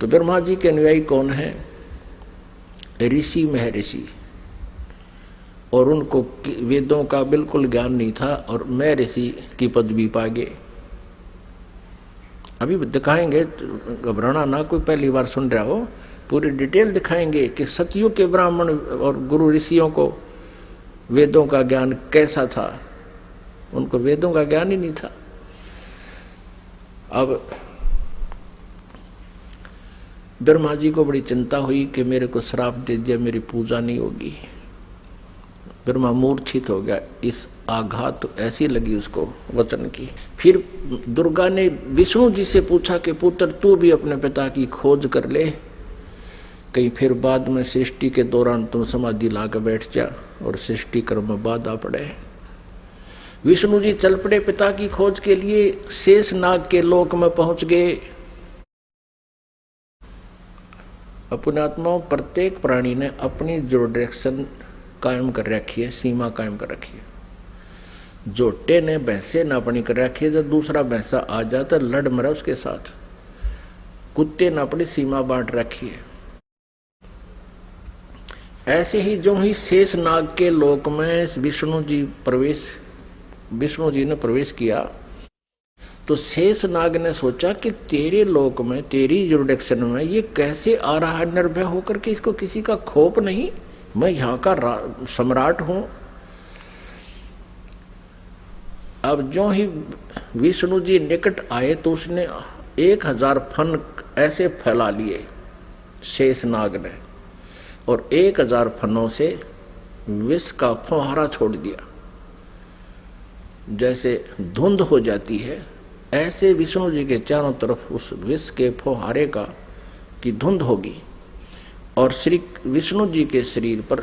तो ब्रह्मा जी के अनुयायी कौन है? ऋषि महर्षि, और उनको वेदों का बिल्कुल ज्ञान नहीं था और महर्षि की पदवी पा गए। अभी दिखाएंगे, घबराना ना, कोई पहली बार सुन रहा हो, पूरी डिटेल दिखाएंगे कि सतयुग के ब्राह्मण और गुरु ऋषियों को वेदों का ज्ञान कैसा था। उनको वेदों का ज्ञान ही नहीं था। अब ब्रह्मा जी को बड़ी चिंता हुई कि मेरे को श्राप दे दिया, मेरी पूजा नहीं होगी। ब्रह्मा मूर्छित हो गया, इस आघात ऐसी लगी उसको वचन की। फिर दुर्गा ने विष्णु जी से पूछा कि पुत्र तू भी अपने पिता की खोज कर ले, कहीं फिर बाद में सृष्टि के दौरान तुम समाधि लाकर बैठ जा और सृष्टि कर्म में बाधा पड़े। विष्णु जी चल पड़े पिता की खोज के लिए, शेष नाग के लोक में पहुंच गए। अपने आत्माओं, प्रत्येक प्राणी ने अपनी जो डायरेक्शन कायम कर रखी है, सीमा कायम कर रखी है। जोटे ने भैंसे ना अपनी कर रखी है, जब दूसरा भैंसा आ जाता लड़ मरा उसके साथ। कुत्ते ने अपनी सीमा बांट रखी है। ऐसे ही जो ही शेष नाग के लोक में विष्णु जी ने प्रवेश किया, तो शेष नाग ने सोचा कि तेरे लोक में, तेरी जुरिडिक्शन में ये कैसे आ रहा है निर्भय होकर के, इसको किसी का खौफ नहीं, मैं यहाँ का सम्राट हूं। अब जो ही विष्णु जी निकट आए तो उसने 1000 फन ऐसे फैला लिए शेष नाग ने, और 1000 फनों से विष का फुहारा छोड़ दिया। जैसे धुंध हो जाती है, ऐसे विष्णु जी के चारों तरफ उस विष के फुहारे की धुंध होगी। और श्री विष्णु जी के शरीर पर,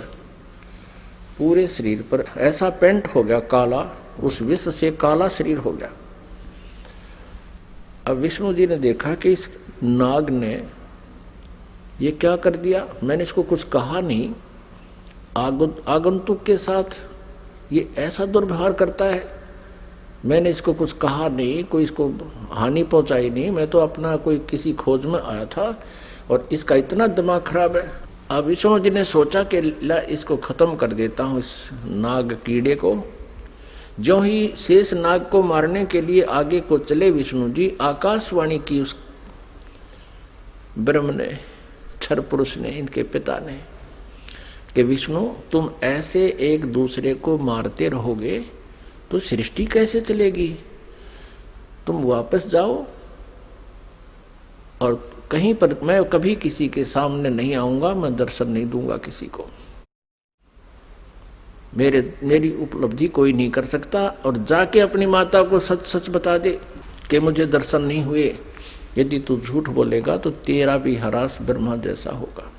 पूरे शरीर पर ऐसा पेंट हो गया काला, उस विष से काला शरीर हो गया। अब विष्णु जी ने देखा कि इस नाग ने ये क्या कर दिया, मैंने इसको कुछ कहा नहीं, आगंतुक के साथ ये ऐसा दुर्व्यवहार करता है, मैंने इसको कुछ कहा नहीं, कोई इसको हानि पहुंचाई नहीं, मैं तो अपना कोई किसी खोज में आया था और इसका इतना दिमाग खराब है। अब विष्णु जी ने सोचा कि ला इसको खत्म कर देता हूं, इस नाग कीड़े को। जो ही शेष नाग को मारने के लिए आगे को चले विष्णु जी, आकाशवाणी की उस ब्रह्म ने, क्षर पुरुष ने, इनके पिता ने, कि विष्णु तुम ऐसे एक दूसरे को मारते रहोगे तो सृष्टि कैसे चलेगी, तुम वापस जाओ, और कहीं पर मैं कभी किसी के सामने नहीं आऊंगा, मैं दर्शन नहीं दूंगा किसी को, मेरी उपलब्धि कोई नहीं कर सकता। और जाके अपनी माता को सच सच बता दे कि मुझे दर्शन नहीं हुए। यदि तू झूठ बोलेगा तो तेरा भी हरास ब्रह्मा जैसा होगा।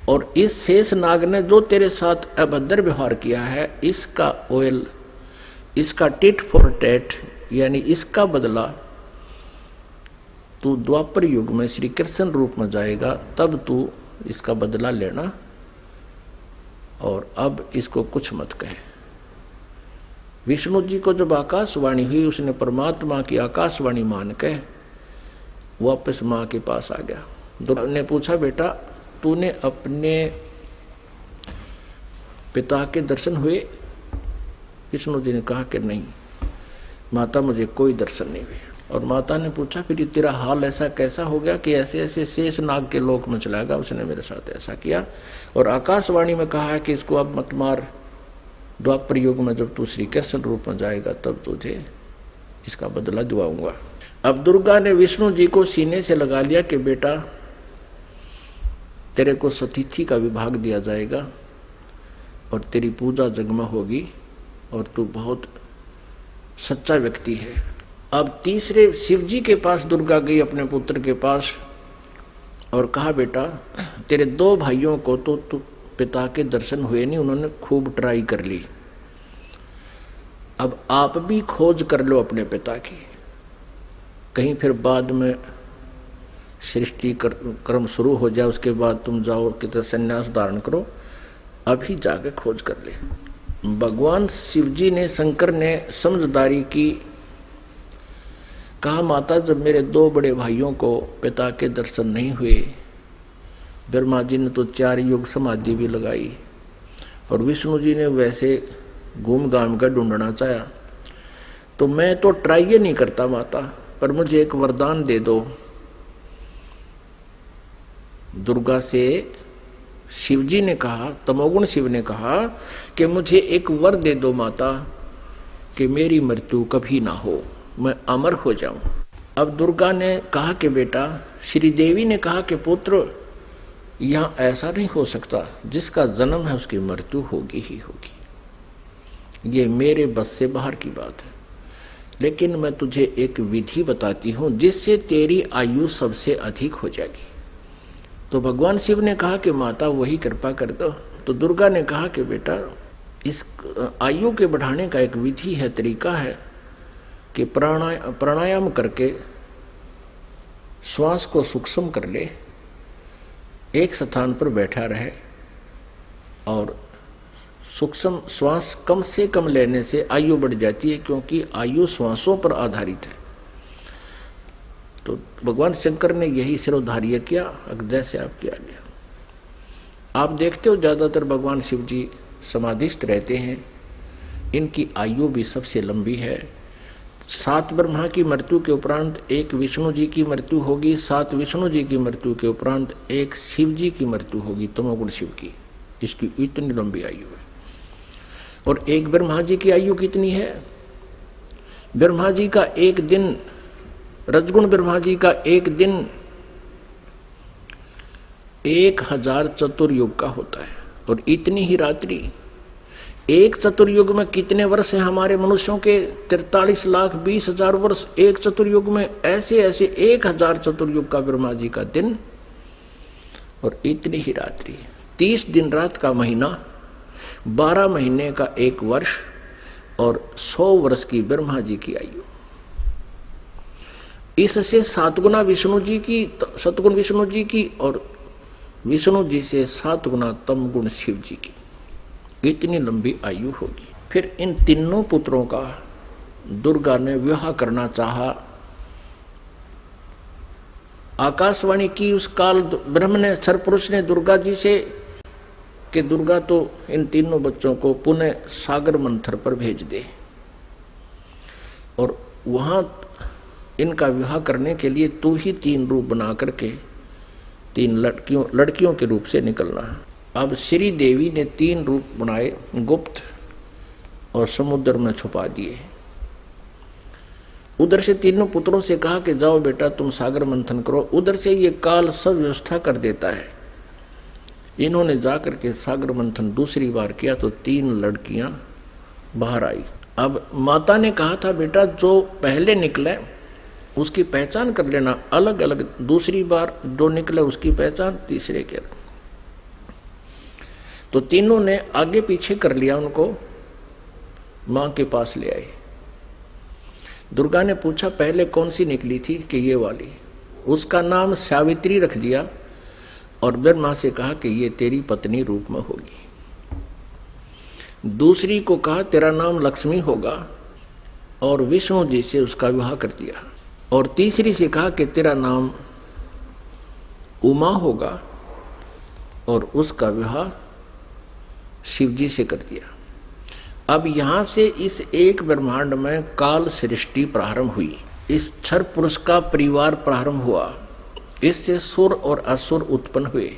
और इस शेष नाग ने जो तेरे साथ अभद्र व्यवहार किया है, इसका ऑयल, इसका टिट फॉर टैट, यानी इसका बदला तू द्वापर युग में श्री कृष्ण रूप में जाएगा, तब तू इसका बदला लेना, और अब इसको कुछ मत कहे। विष्णु जी को जब आकाशवाणी हुई, उसने परमात्मा की आकाशवाणी मान के वापस माँ के पास आ गया। दुर्गा ने पूछा, बेटा तूने अपने पिता के दर्शन हुए? विष्णु जी ने कहा कि नहीं माता, मुझे कोई दर्शन नहीं हुए। और माता ने पूछा, फिर तेरा हाल ऐसा कैसा हो गया कि ऐसे ऐसे शेष नाग के लोक में चला गया, उसने मेरे साथ ऐसा किया, और आकाशवाणी में कहा है कि इसको अब मत मार, द्वापर युग में जब तू श्री कृष्ण रूप में जाएगा तब तुझे इसका बदला दिलाऊंगा। अब दुर्गा ने विष्णु जी को सीने से लगा लिया कि बेटा तेरे को सतिथि का विभाग दिया जाएगा और तेरी पूजा जगमग होगी और तू बहुत सच्चा व्यक्ति है। अब तीसरे शिव जी के पास दुर्गा गई, अपने पुत्र के पास, और कहा बेटा तेरे 2 भाइयों को तो पिता के दर्शन हुए नहीं, उन्होंने खूब ट्राई कर ली, अब आप भी खोज कर लो अपने पिता की, कहीं फिर बाद में सृष्टि कर्म शुरू हो जाए, उसके बाद तुम जाओ कितना संन्यास धारण करो, अभी जाके खोज कर ले। भगवान शिव जी ने, शंकर ने समझदारी की, कहा माता जब मेरे 2 बड़े भाइयों को पिता के दर्शन नहीं हुए, ब्रह्मा जी ने तो 4 युग समाधि भी लगाई और विष्णु जी ने वैसे घूम घाम कर ढूंढना चाहा, तो मैं तो ट्राई ही नहीं करता माता, पर मुझे एक वरदान दे दो। दुर्गा से शिवजी ने कहा, तमोगुण शिव ने कहा कि मुझे एक वर दे दो माता कि मेरी मृत्यु कभी ना हो, मैं अमर हो जाऊं। अब दुर्गा ने कहा कि बेटा, श्री देवी ने कहा कि पुत्र यहां ऐसा नहीं हो सकता, जिसका जन्म है उसकी मृत्यु होगी ही होगी, ये मेरे बस से बाहर की बात है। लेकिन मैं तुझे एक विधि बताती हूं जिससे तेरी आयु सबसे अधिक हो जाएगी। तो भगवान शिव ने कहा कि माता वही कृपा कर दो। तो दुर्गा ने कहा कि बेटा इस आयु के बढ़ाने का एक विधि है, तरीका है कि प्राणायाम करके श्वास को सूक्ष्म कर ले, एक स्थान पर बैठा रहे और सूक्ष्म श्वास कम से कम लेने से आयु बढ़ जाती है, क्योंकि आयु श्वासों पर आधारित है। तो भगवान शंकर ने यही सिरोधार्य किया, जैसे आप किया गया। आप देखते हो ज्यादातर भगवान शिव जी समाधिस्थ रहते हैं, इनकी आयु भी सबसे लंबी है। 7 ब्रह्मा की मृत्यु के उपरांत एक विष्णु जी की मृत्यु होगी, 7 विष्णु जी की मृत्यु के उपरांत एक शिव जी की मृत्यु होगी, तमोगुण शिव की। इसकी इतनी लंबी आयु है। और एक ब्रह्मा जी की आयु कितनी है? ब्रह्मा जी का एक दिन, रजगुण ब्रह्मा जी का एक दिन 1000 चतुर्युग का होता है। और इतनी ही रात्रि, एक चतुर्युग में कितने वर्ष हैं हमारे मनुष्यों के? 43,20,000 वर्ष एक चतुर्युग में। ऐसे ऐसे 1000 चतुर्युग का ब्रह्मा जी का दिन और इतनी ही रात्रि। 30 दिन रात का महीना, 12 महीने का एक वर्ष और 100 वर्ष की ब्रह्मा जी की आयु। इससे 7 गुना विष्णु जी की, सतगुण विष्णु जी की, और विष्णु जी से 7 गुना तम गुण शिव जी की। इतनी लंबी आयु होगी। फिर इन तीनों पुत्रों का दुर्गा ने विवाह करना चाहा। आकाशवाणी की उस काल ब्रह्म ने, सरपुरुष ने दुर्गा जी से कि दुर्गा तो इन तीनों बच्चों को पुनः सागर मंथर पर भेज दे और वहां इनका विवाह करने के लिए तू ही 3 रूप बना करके 3 लड़कियों के रूप से निकलना है। अब श्री देवी ने 3 रूप बनाए, गुप्त, और समुद्र में छुपा दिए। उधर से तीनों पुत्रों से कहा कि जाओ बेटा तुम सागर मंथन करो। उधर से ये काल सब व्यवस्था कर देता है। इन्होंने जाकर के सागर मंथन दूसरी बार किया तो 3 लड़कियां बाहर आई। अब माता ने कहा था बेटा जो पहले निकले उसकी पहचान कर लेना, अलग अलग। दूसरी बार जो निकले उसकी पहचान तीसरे के। तो तीनों ने आगे पीछे कर लिया, उनको मां के पास ले आए। दुर्गा ने पूछा पहले कौन सी निकली थी? कि ये वाली। उसका नाम सावित्री रख दिया और ब्रह्मा से कहा कि ये तेरी पत्नी रूप में होगी। दूसरी को कहा तेरा नाम लक्ष्मी होगा और विष्णु जी से उसका विवाह कर दिया। और तीसरी से कहा कि तेरा नाम उमा होगा और उसका विवाह शिव जी से कर दिया। अब यहां से इस एक ब्रह्मांड में काल सृष्टि प्रारंभ हुई। इस क्षर पुरुष का परिवार प्रारंभ हुआ। इससे सुर और असुर उत्पन्न हुए।